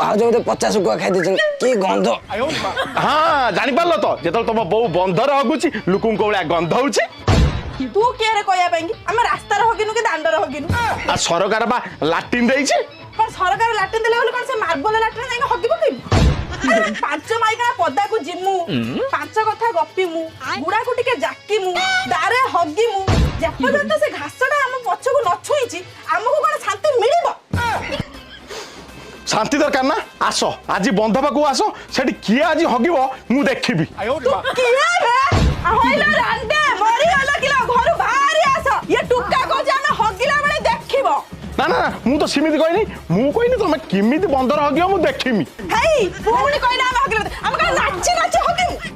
भाज मत 50 गुआ खाई दे की गंध हाँ जानी पारल तो जेतल तुम बो बंधर हगुची लुकुं कोळ्या गंध होउची तू किए रे कहया पाएंगी आमे रास्ता रे हगिनु के दांड रे हगिनु आ सरकार बा लाटिन देइची कोन सरकार लाटिन देले बोले कोन से मार्बल लाटिन जाई हगिबो कि अरे पांच माइकना पदा को जिमु पांच कथा गप्पी मु गुडा को टिके जाक्की मु दारे हगी मु जेपर्यंत से घासटा हम पछको न छुईची हमको कोन शांति मिलिबो शांति दरकार ना आस आज बंध पाकू आस सेठी किए आज हगिबो मु देखिबी तू किए रे होइला रांडे मरी होला किला घर बाहर आस ये टुक्का को जाना हगिला बेले देखिबो ना ना मु तो सिमिति कहनी मु कहनी तुम किमिति बंधर हगियो मु देखिमी हेई पुणी कहना हम हगिला हम का नाची नाची हगिमु